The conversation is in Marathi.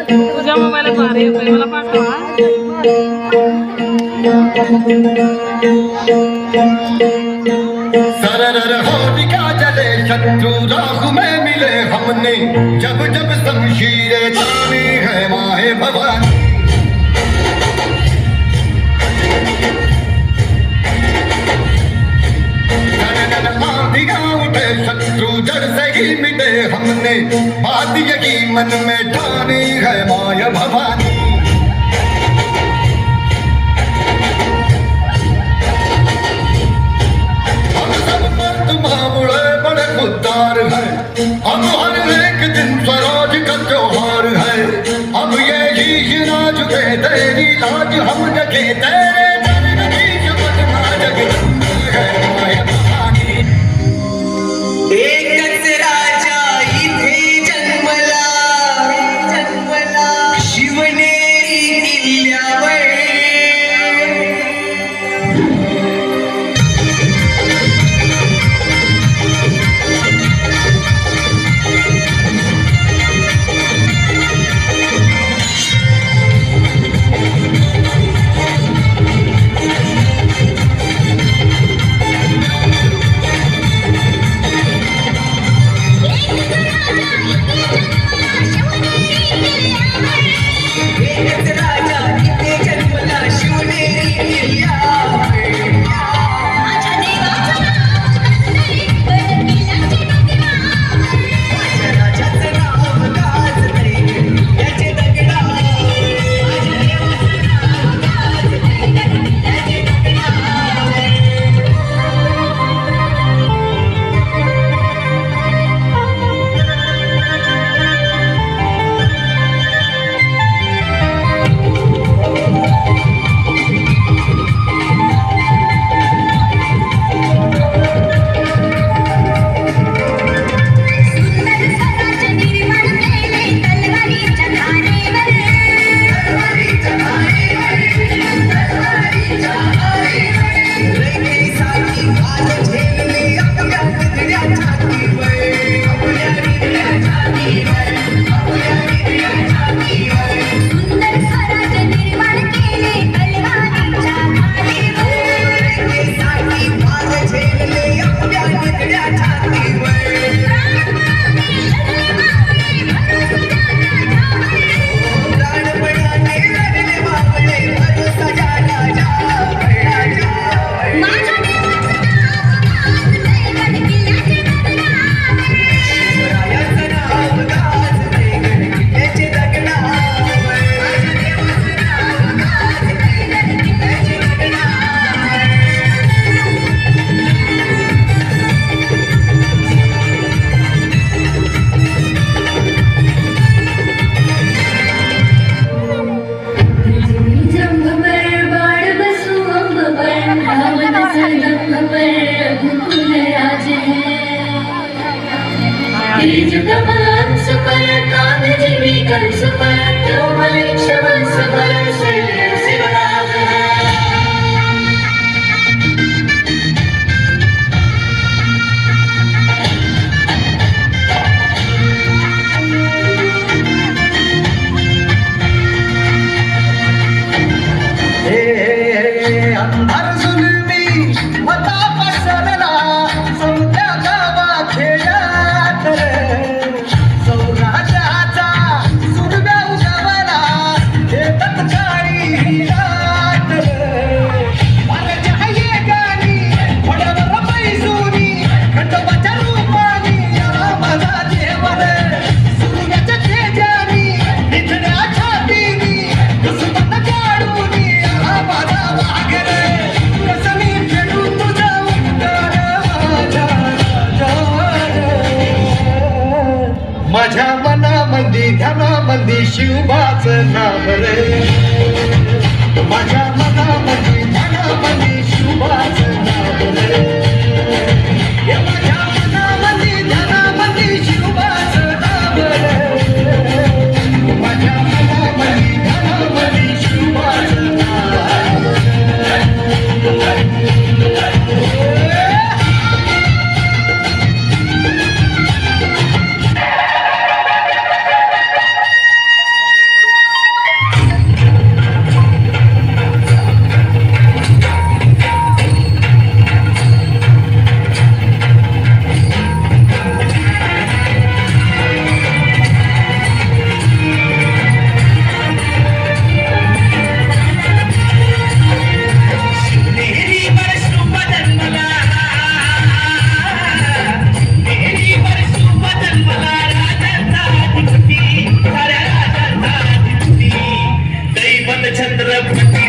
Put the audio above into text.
तुझ्या मोबाईलात मारे मला पाठवा. सरर होलिका जले शत्रु राह में मिले हमने जब जब शमशीरें तानी है माहे भवानी. उठे शत्रु जड़ से ही मिटे हमने बात यही मन में ठानी है माया भवानी. हम सब मर्द मामुड़े बड़े खुददार हैं. हम हर एक दिन स्वराज का त्योहार है. अब ये ही राज के तेरी लाज हम रखे तेरे चरण की शपथ ना जगदम्बे है माया भवानी. एकच राजा इथे जन्मला शिवनेरी किल्ल्यावर. जगदम्ब पर रघुकुल राजे तेज तमाम सुपर कांध जीवी कंस पर कोमल वंश पर शैल शिवराज है अंधार जुलमी होता पसरला समजा गावा खेळात सौराजाचा सुरव्या उजावला येतात काळी रात माझ्या ये गाणी थोड्यावर पैसुनी खंडोबाच्या रूपानी याला माझा देवर सूर्याच्या तेजानी निधड्या छातीनी कुसुमात काढूनी याला माझा वाघर कसमी फेडू तुझा माझ्या मनामध्ये ध्यानामध्ये शिवबाचं नाव रे माझ्या मनामध्ये ध्यानामध्ये शिवबाचं नाव रे हे माझ्या मनामध्ये ध्यानामध्ये शिवबाचं नाव रे माझ्या मनामध्ये ध्यानामध्ये शिवबाचं नाव छत्रपती